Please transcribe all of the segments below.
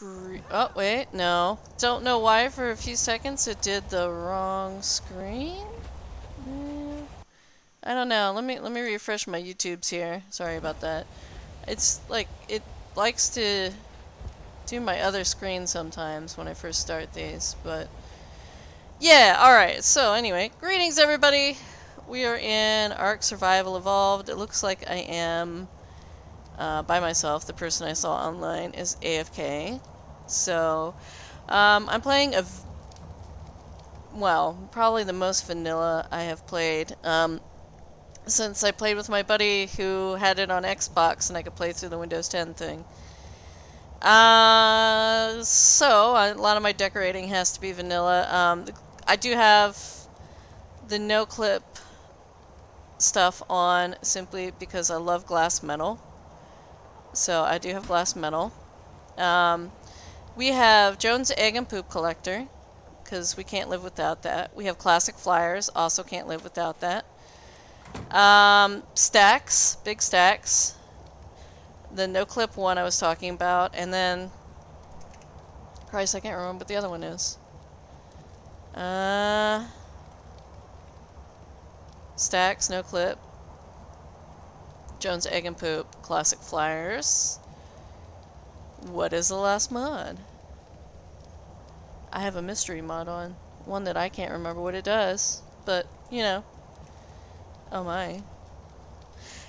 screen. Oh, wait, no. Don't know why for a few seconds it did the wrong screen. I don't know. Let me refresh my YouTubes here. Sorry about that. It's like it likes to do my other screen sometimes when I first start these, but yeah, alright. So anyway, greetings everybody. We are in Ark Survival Evolved. It looks like I am by myself. The person I saw online is AFK. So, I'm playing well, probably the most vanilla I have played. Since I played with my buddy who had it on Xbox and I could play through the Windows 10 thing. So a lot of my decorating has to be vanilla. I do have the no clip stuff on simply because I love glass metal. So I do have glass metal. We have Jones Egg and Poop Collector, because we can't live without that. We have Classic Flyers, also can't live without that. Stacks, big stacks. The no clip one I was talking about, and then Christ, I can't remember what the other one is. Stacks, no clip. Jones Egg and Poop, Classic Flyers. What is the last mod? I have a mystery mod on. One that I can't remember what it does. But, you know. Oh my.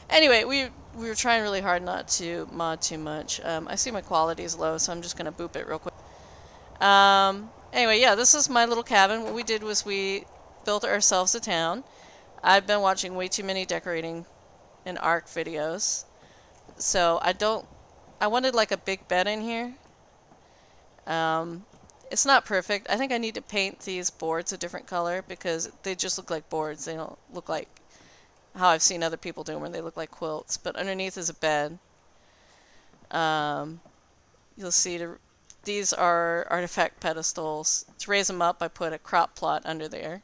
Anyway, we were trying really hard not to mod too much. I see my quality is low, so I'm just going to boop it real quick. Anyway, yeah, this is my little cabin. What we did was we built ourselves a town. I've been watching way too many decorating and Ark videos. So I wanted like a big bed in here. It's not perfect. I think I need to paint these boards a different color because they just look like boards. They don't look like how I've seen other people do them where they look like quilts. But underneath is a bed. You'll see these are artifact pedestals. To raise them up, I put a crop plot under there.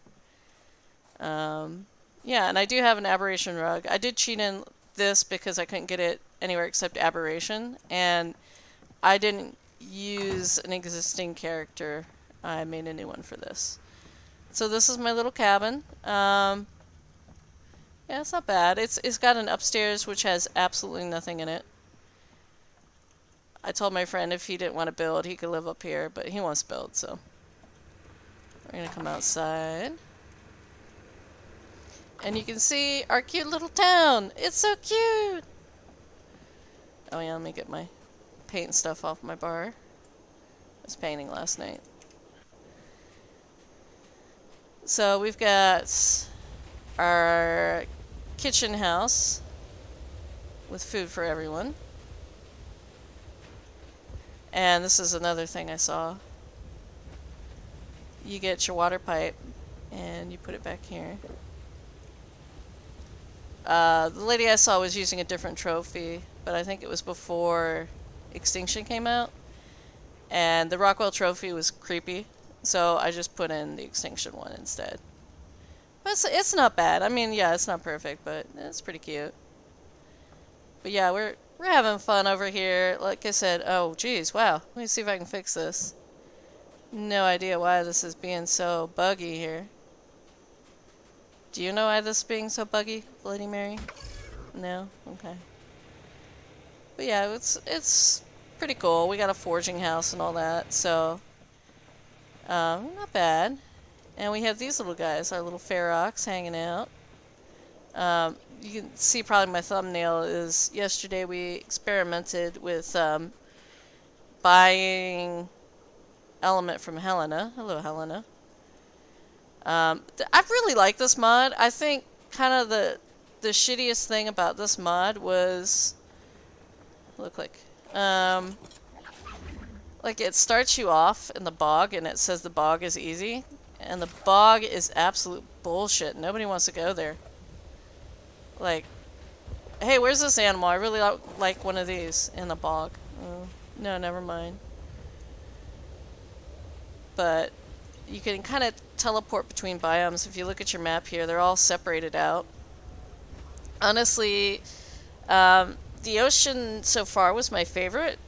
Yeah, and I do have an aberration rug. I did cheat in this because I couldn't get it anywhere except aberration, and I didn't use an existing character. I made a new one for this. So this is my little cabin. Yeah, it's not bad. It's got an upstairs which has absolutely nothing in it. I told my friend if he didn't want to build, he could live up here, but he wants to build, so we're gonna come outside. And you can see our cute little town. It's so cute. Oh yeah, let me get my paint stuff off my bar. I was painting last night. So we've got our kitchen house with food for everyone. And this is another thing I saw. You get your water pipe and you put it back here. The lady I saw was using a different trophy, but I think it was before Extinction came out. And the Rockwell trophy was creepy, so I just put in the Extinction one instead. But it's not bad. I mean, yeah, it's not perfect, but it's pretty cute. But yeah, we're having fun over here. Like I said, oh geez, wow. Let me see if I can fix this. No idea why this is being so buggy here. Do you know why this is being so buggy, Bloody Mary? No? Okay. But yeah, it's pretty cool. We got a forging house and all that, so not bad. And we have these little guys, our little Ferox, hanging out. You can see probably my thumbnail is yesterday we experimented with buying element from Helena. Hello, Helena. I really like this mod. I think kind of the shittiest thing about this mod was like it starts you off in the bog and it says the bog is easy, and the bog is absolute bullshit. Nobody wants to go there. Like, hey, where's this animal? I really like one of these in the bog. No, never mind. But you can kind of teleport between biomes. If you look at your map here, they're all separated out. Honestly, the ocean so far was my favorite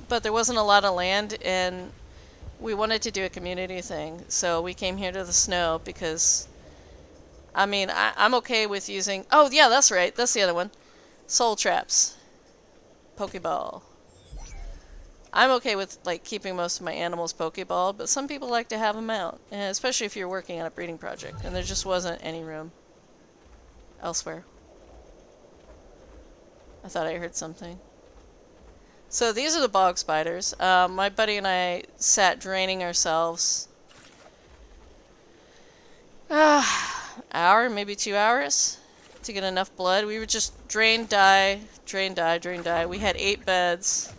but there wasn't a lot of land, and we wanted to do a community thing, so we came here to the snow because, I mean, I'm okay with using... Oh, yeah, that's right. That's the other one. Soul traps. Pokeball. I'm okay with, like, keeping most of my animals Pokeball, but some people like to have them out, and especially if you're working on a breeding project, and there just wasn't any room elsewhere. I thought I heard something. So these are the bog spiders. My buddy and I sat draining ourselves. Hour, maybe 2 hours to get enough blood. We would just drain, die, drain, die, drain, die. We had 8 beds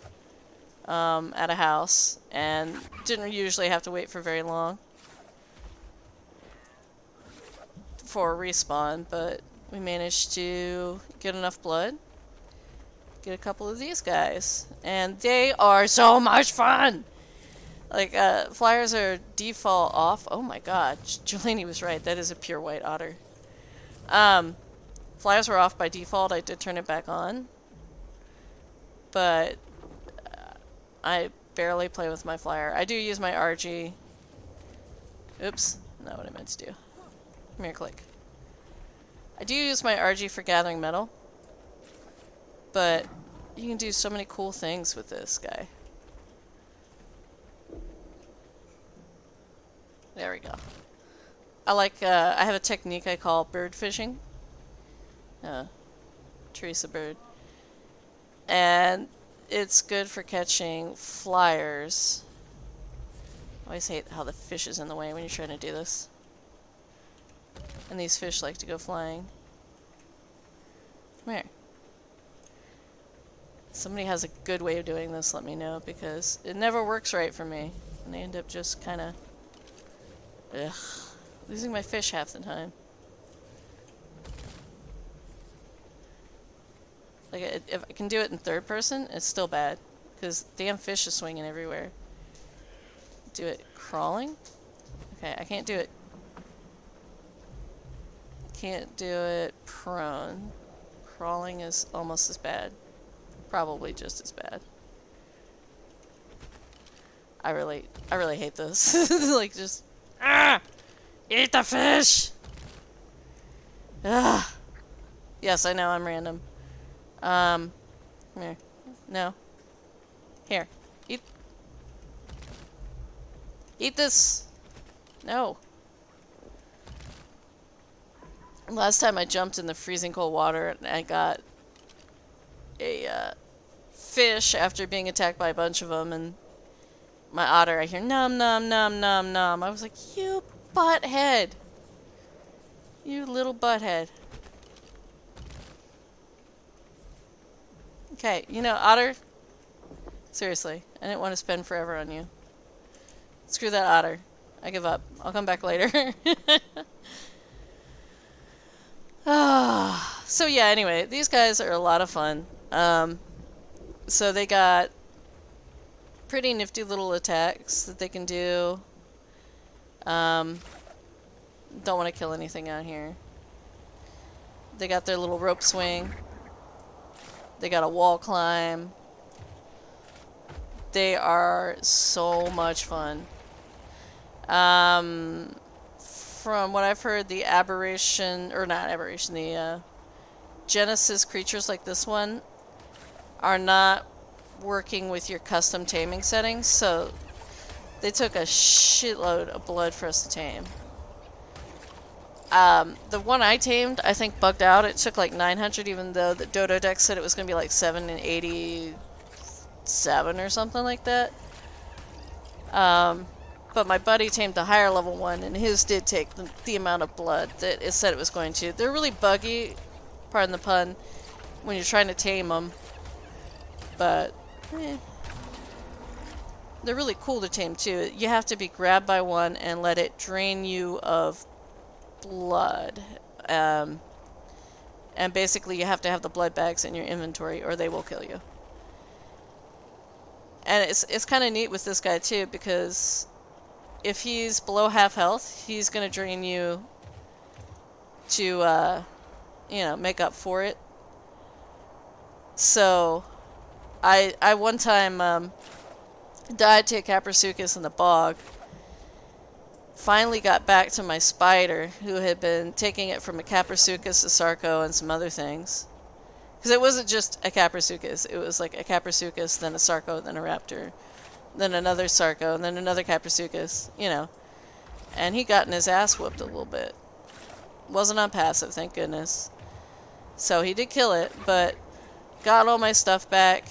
at a house and didn't usually have to wait for very long for a respawn, but we managed to get enough blood. Get a couple of these guys, and they are so much fun. Like, flyers are default off. Oh my god, Jelani was right. That is a pure white otter. Flyers were off by default. I did turn it back on, but I barely play with my flyer. I do use my RG. Oops, not what I meant to do. Come here, click. I do use my RG for gathering metal, but you can do so many cool things with this guy. There we go. I like, I have a technique I call bird fishing. Teresa bird. And it's good for catching flyers. I always hate how the fish is in the way when you're trying to do this. And these fish like to go flying. Come here. Somebody has a good way of doing this, let me know, because it never works right for me. And I end up just kind of... losing my fish half the time. Like, if I can do it in third person, it's still bad. Because damn fish is swinging everywhere. Do it crawling? Okay, I can't do it. Can't do it prone. Crawling is almost as bad. Probably just as bad. I really hate this. Like, just... Eat the fish! Yes, I know, I'm random. Come here. No. Here. Eat. Eat this! No. Last time I jumped in the freezing cold water and I got a fish after being attacked by a bunch of them, and my otter, I hear nom nom nom nom nom. I was like, you butthead. You little butthead. Okay, you know, otter, seriously, I didn't want to spend forever on you. Screw that otter. I give up. I'll come back later. So yeah, anyway, these guys are a lot of fun. So they got pretty nifty little attacks that they can do. Don't want to kill anything out here. They got their little rope swing. They got a wall climb. They are so much fun. From what I've heard, the aberration, or not aberration, the Genesis creatures like this one are not working with your custom taming settings, so they took a shitload of blood for us to tame. The one I tamed, I think, bugged out. It took like 900, even though the Dodo deck said it was going to be like 787 or something like that. But my buddy tamed the higher level one, and his did take the amount of blood that it said it was going to. They're really buggy, pardon the pun, when you're trying to tame them. But, they're really cool to tame too. You have to be grabbed by one and let it drain you of blood. And basically you have to have the blood bags in your inventory or they will kill you. And it's kind of neat with this guy too, because if he's below half health, he's going to drain you to, you know, make up for it. So, I one time, Died to a Caprasuchus in the bog. Finally got back to my spider, who had been taking it from a Caprasuchus, a Sarco, and some other things. Because it wasn't just a Caprasuchus. It was like a Caprasuchus, then a Sarco, then a Raptor, then another Sarco, and then another Caprasuchus, you know. And he gotten his ass whooped a little bit. Wasn't on passive, thank goodness. So he did kill it, but got all my stuff back,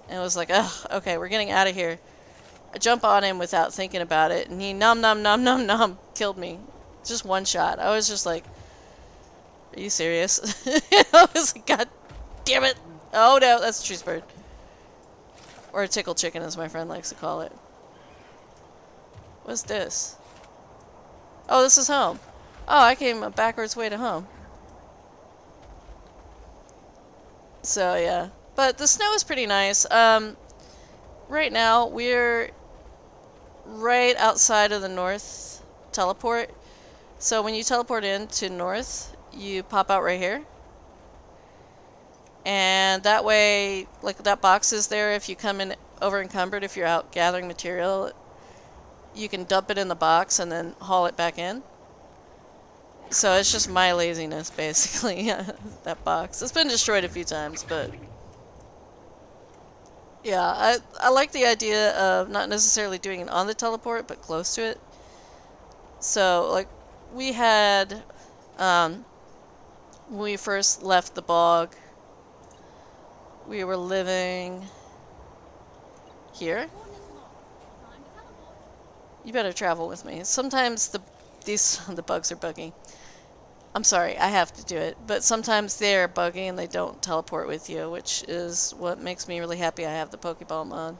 and was like, ugh, okay, we're getting out of here. I jump on him without thinking about it, and he nom nom nom nom nom killed me. Just one shot. I was just like, are you serious? I was like, God damn it. Oh no, that's a cheese bird. Or a tickle chicken, as my friend likes to call it. What's this? Oh, this is home. Oh, I came a backwards way to home. So, yeah. But the snow is pretty nice. Right now, we're right outside of the north teleport. So when you teleport into north, you pop out right here. And that way, like that box is there. If you come in over encumbered, if you're out gathering material, you can dump it in the box and then haul it back in. So it's just my laziness, basically, that box. It's been destroyed a few times, but yeah, I like the idea of not necessarily doing it on the teleport, but close to it. So, like, we had, when we first left the bog, we were living here. You better travel with me. Sometimes the bugs are buggy. I'm sorry, I have to do it. But sometimes they're buggy and they don't teleport with you, which is what makes me really happy I have the Pokeball mod.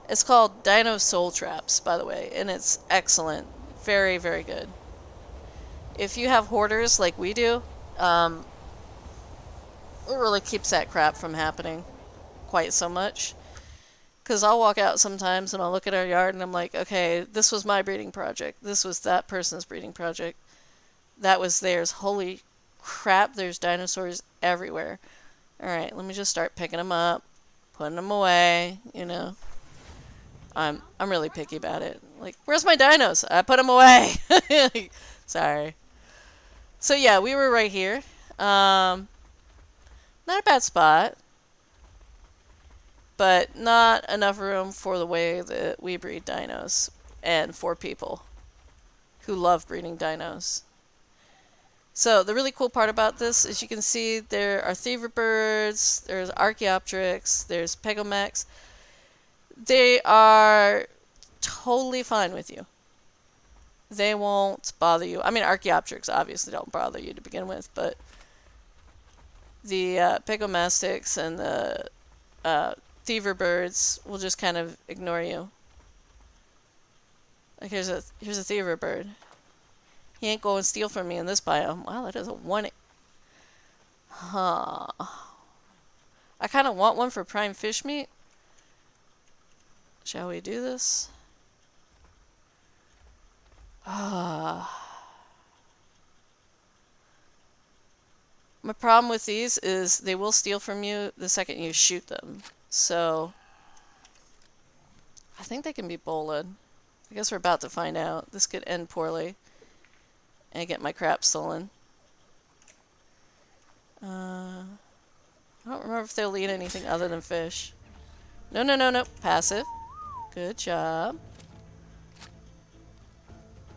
It's called Dino Soul Traps, by the way, and it's excellent. Very, very good. If you have hoarders like we do, it really keeps that crap from happening quite so much. Because I'll walk out sometimes and I'll look at our yard and I'm like, okay, this was my breeding project. This was that person's breeding project. That was theirs. Holy crap, there's dinosaurs everywhere. Alright, let me just start picking them up, putting them away, you know. I'm really picky about it. Like, where's my dinos? I put them away. Sorry. So yeah, we were right here. Not a bad spot, but not enough room for the way that we breed dinos, and for people who love breeding dinos. So the really cool part about this is you can see there are Thiever birds, there's Archaeopteryx, there's Pegomax. They are totally fine with you. They won't bother you. I mean, Archaeopteryx obviously don't bother you to begin with, but the Pegomastics and the Thiever birds will just kind of ignore you. Like here's a Thiever bird. He ain't going to steal from me in this biome. Wow, that is a 1. Huh. I kind of want one for prime fish meat. Shall we do this? Ah. My problem with these is they will steal from you the second you shoot them. So, I think they can be bolted. I guess we're about to find out. This could end poorly. And I get my crap stolen. I don't remember if they'll eat anything other than fish. No, no, no, no. Passive. Good job.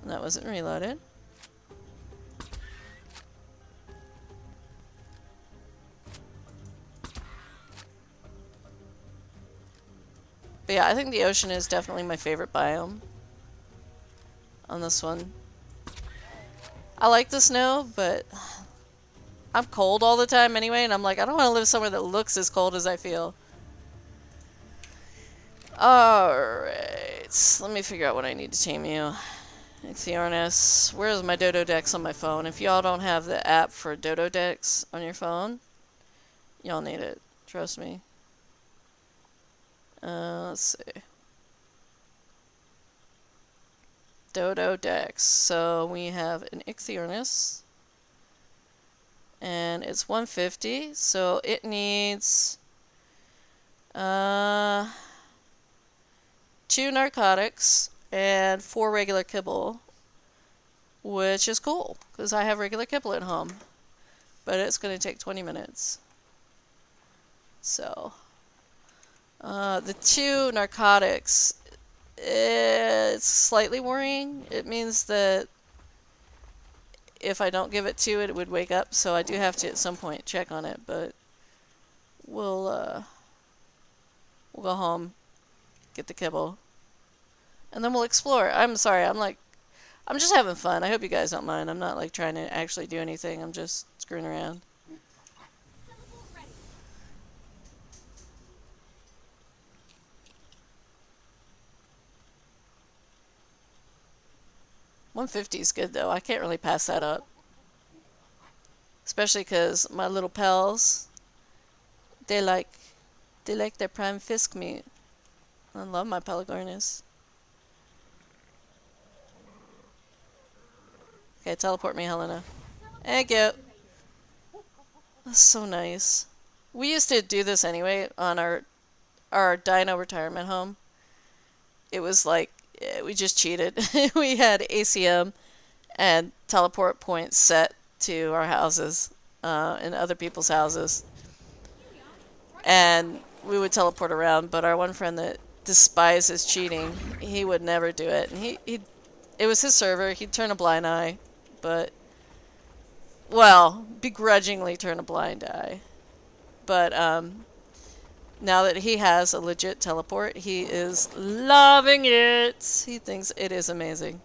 And that wasn't reloaded. But yeah, I think the ocean is definitely my favorite biome on this one. I like the snow, but I'm cold all the time anyway, and I'm like, I don't want to live somewhere that looks as cold as I feel. Alright, let me figure out what I need to tame you. Ichthyornis. Where's my Dodo Dex on my phone? If y'all don't have the app for Dodo Dex on your phone, y'all need it. Trust me. Let's see. Dodo Dex. So we have an Ichthyornis. And it's 150, so it needs 2 narcotics and 4 regular kibble, which is cool because I have regular kibble at home, but it's going to take 20 minutes. So, the 2 narcotics, it's slightly worrying. It means that if I don't give it to it, it would wake up, so I do have to at some point check on it, but we'll go home, get the kibble, and then we'll explore. I'm sorry, I'm just having fun. I hope you guys don't mind. I'm not like trying to actually do anything. I'm just screwing around. Teleport ready. 150 is good though. I can't really pass that up. Especially because my little pals, they like their prime fisk meat. I love my Pelagornis. Okay, teleport me, Helena. Thank you. That's so nice. We used to do this anyway on our dino retirement home. It was like we just cheated. We had ACM and teleport points set to our houses and other people's houses, Here we are. Right on and target. we would teleport around. But our one friend that despises cheating, he would never do it, and he it was his server. He'd turn a blind eye, but well, begrudgingly turn a blind eye. But now that he has a legit teleport, he is loving it. He thinks it is amazing.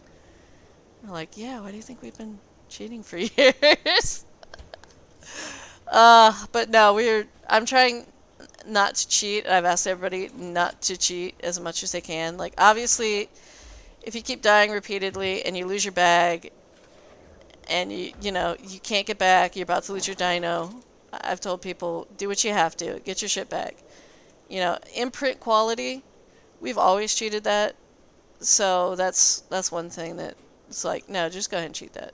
I'm like, yeah, why do you think we've been cheating for years? But no, I'm trying not to cheat. I've asked everybody not to cheat as much as they can. Like, obviously, if you keep dying repeatedly and you lose your bag and you can't get back, you're about to lose your dino. I've told people, do what you have to. Get your shit back. Imprint quality, we've always cheated that. So that's one thing that it's like, no, just go ahead and cheat that.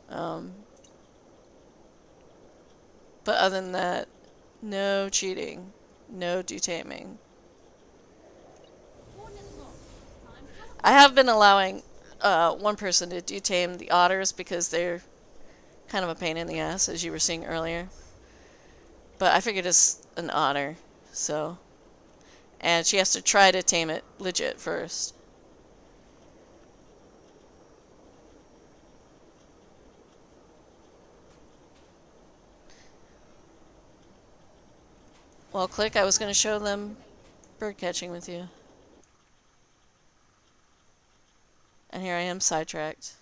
Um, but other than that, no cheating, no detaming. Coordinates locked. Time to I teleport. have been allowing one person to detame the otters because they're kind of a pain in the ass, as you were seeing earlier. But I figured it's an otter, so. And she has to try to tame it legit first. Well, Click, I was going to show them bird catching with you. And here I am sidetracked.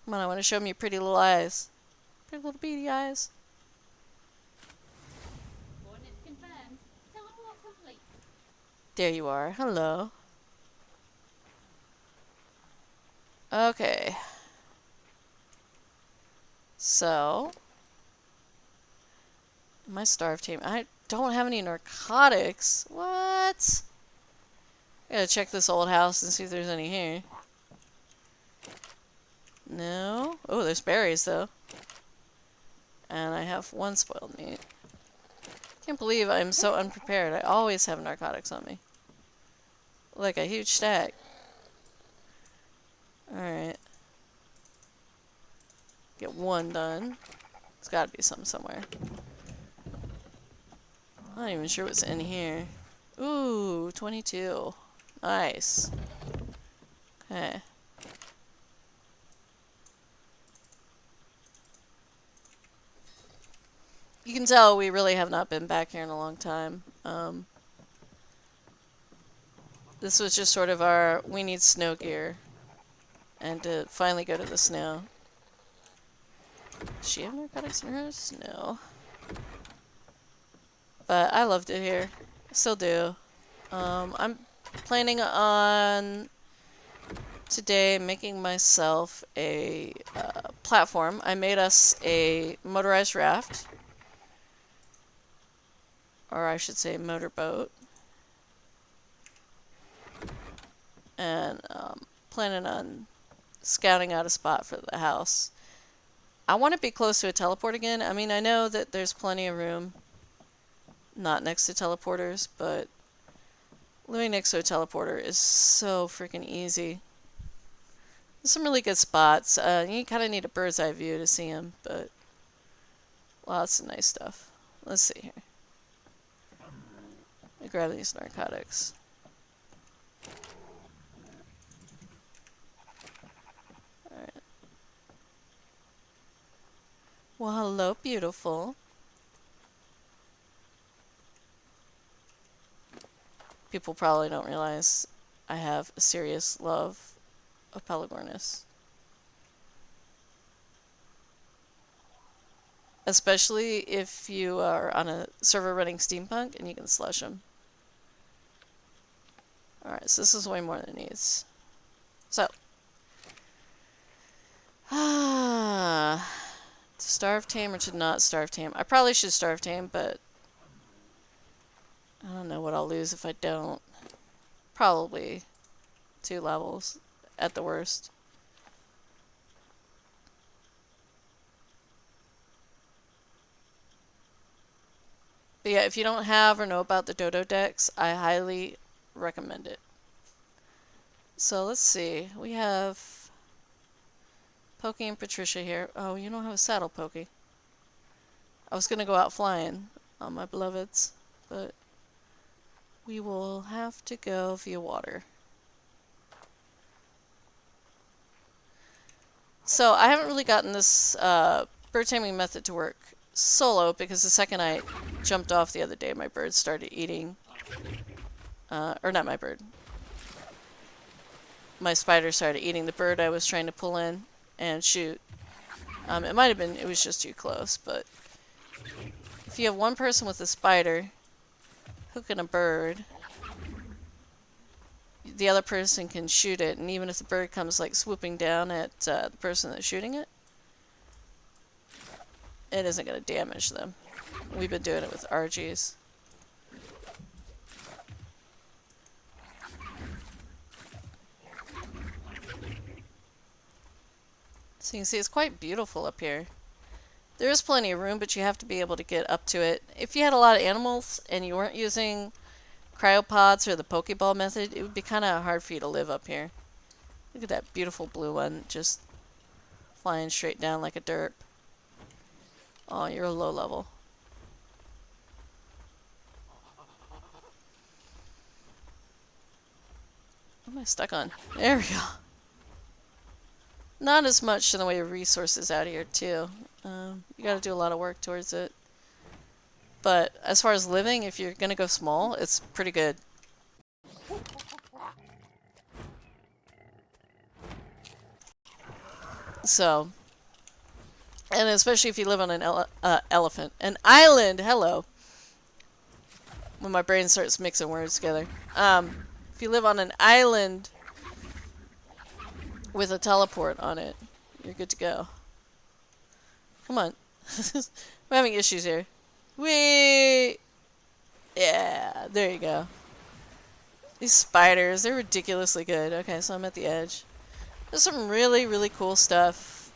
Come on, I want to show them your pretty little eyes. Pretty little beady eyes. Coordinates confirmed. Teleport complete. There you are. Hello. Okay. So, my starve team. I don't have any narcotics. What? I gotta check this old house and see if there's any here. No. Oh, there's berries though. And I have 1 spoiled meat. Can't believe I'm so unprepared. I always have narcotics on me. Like a huge stack. Alright. Get 1 done. There's gotta be some somewhere. I'm not even sure what's in here. Ooh, 22. Nice. Okay. You can tell we really have not been back here in a long time. This was just sort of our, we need snow gear. And to finally go to the snow. Does she have narcotics in hers? No. But I loved it here. I still do. I'm planning on today making myself a platform. I made us a motorized raft. Or I should say motorboat. And planning on scouting out a spot for the house. I want to be close to a teleport again. I mean, I know that there's plenty of room not next to teleporters, but living next to a teleporter is so freaking easy. There's some really good spots. You kind of need a bird's eye view to see them, but lots of nice stuff. Let's see here. Let me grab these narcotics. Alright. Well, hello, beautiful. People probably don't realize I have a serious love of Pelagornis. Especially if you are on a server running Steampunk and you can slush them. Alright, so this is way more than it needs. So. To starve tame or to not starve tame? I probably should starve tame, but I don't know what I'll lose if I don't. Probably 2 levels at the worst. But yeah, if you don't have or know about the Dodo decks, I highly recommend it. So let's see. We have Pokey and Patricia here. Oh, you don't have a saddle, Pokey. I was going to go out flying on my beloveds, but we will have to go via water. So I haven't really gotten this bird taming method to work solo because the second I jumped off the other day, my bird started eating, or not my bird, my spider started eating the bird I was trying to pull in and shoot. It might have been, it was just too close, but if you have one person with a spider hooking a bird, the other person can shoot it, and even if the bird comes like swooping down at the person that's shooting it, it isn't going to damage them. We've been doing it with RGs. So you can see it's quite beautiful up here. There is plenty of room, but you have to be able to get up to it. If you had a lot of animals and you weren't using cryopods or the Pokeball method, it would be kind of hard for you to live up here. Look at that beautiful blue one just flying straight down like a derp. Oh, you're a low level. What am I stuck on? There we go. Not as much in the way of resources out here, too. You gotta do a lot of work towards it. But as far as living, if you're gonna go small, it's pretty good. So, and especially if you live on an elephant. An island! Hello! When my brain starts mixing words together. If you live on an island with a teleport on it, you're good to go. Come on. We're having issues here. Whee! Yeah, there you go. These spiders, they're ridiculously good. Okay, so I'm at the edge. There's some really, really cool stuff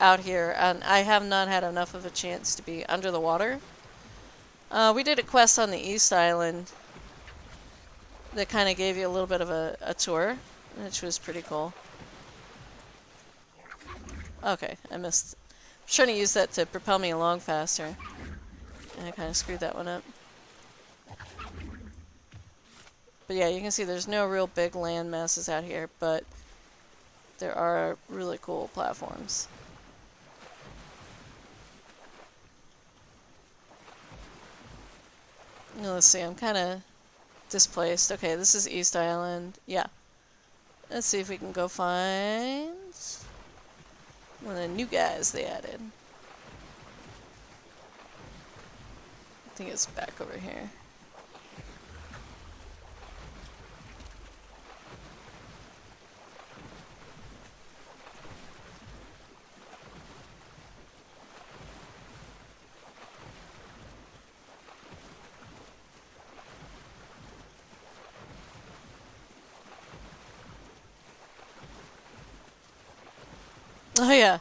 out here, and I have not had enough of a chance to be under the water. We did a quest on the East Island that kind of gave you a little bit of a tour, which was pretty cool. Okay, I missed. I was trying to use that to propel me along faster, and I kind of screwed that one up. But yeah, you can see there's no real big land masses out here, but there are really cool platforms. Now, let's see, I'm kind of displaced. Okay, this is East Island. Yeah. Let's see if we can go find one of the new guys they added. I think it's back over here. Oh yeah.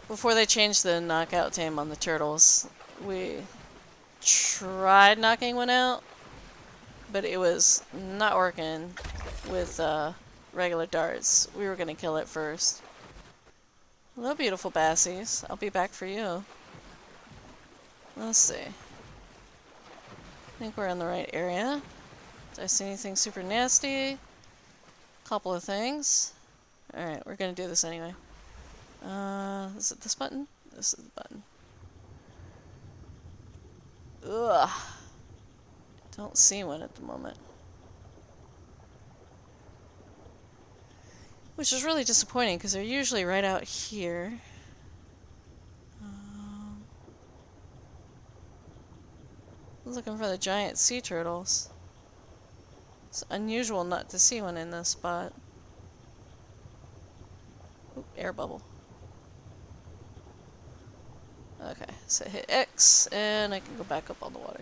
Before they changed the knockout tame on the turtles, we tried knocking one out, but it was not working with regular darts. We were gonna kill it first. Hello, beautiful bassies. I'll be back for you. Let's see. I think we're in the right area. Did I see anything super nasty? Couple of things. Alright, we're gonna do this anyway. Is it this button? This is the button. Ugh. Don't see one at the moment. Which is really disappointing because they're usually right out here. I was looking for the giant sea turtles. It's unusual not to see one in this spot. Oop, air bubble. Okay, so hit X and I can go back up on the water.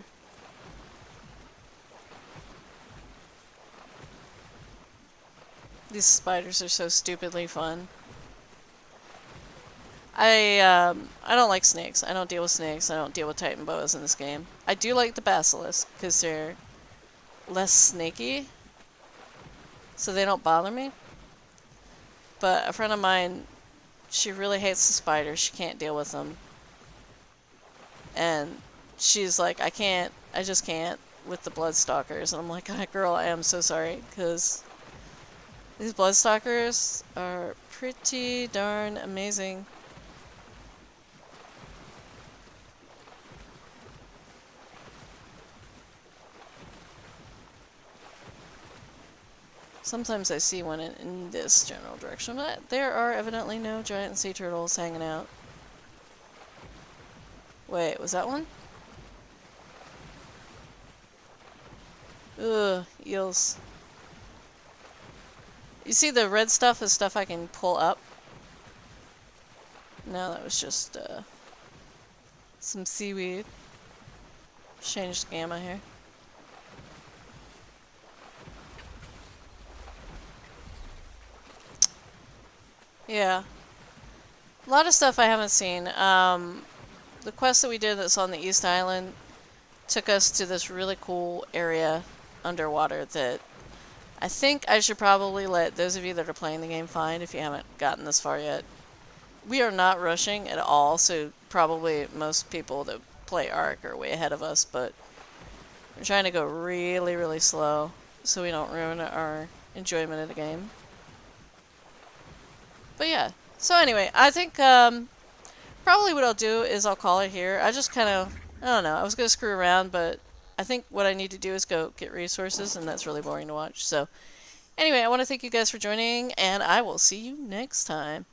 These spiders are so stupidly fun. I don't like snakes. I don't deal with snakes. I don't deal with Titan boas in this game. I do like the basilisk because they're less snaky, so they don't bother me. But a friend of mine, she really hates the spiders. She can't deal with them. And she's like, I just can't with the Bloodstalkers. And I'm like, oh, girl, I am so sorry, because these Bloodstalkers are pretty darn amazing. Sometimes I see one in this general direction, but there are evidently no giant sea turtles hanging out. Wait, was that one? Ugh, eels. You see the red stuff is stuff I can pull up. No, that was just some seaweed. Changed gamma here. Yeah. A lot of stuff I haven't seen. The quest that we did that's on the East Island took us to this really cool area underwater that I think I should probably let those of you that are playing the game find if you haven't gotten this far yet. We are not rushing at all, so probably most people that play Ark are way ahead of us, but we're trying to go really, really slow so we don't ruin our enjoyment of the game. But yeah, so anyway, I think probably what I'll do is I'll call it here. I just kind of, I don't know, I was going to screw around, but I think what I need to do is go get resources, and that's really boring to watch. So anyway, I want to thank you guys for joining, and I will see you next time.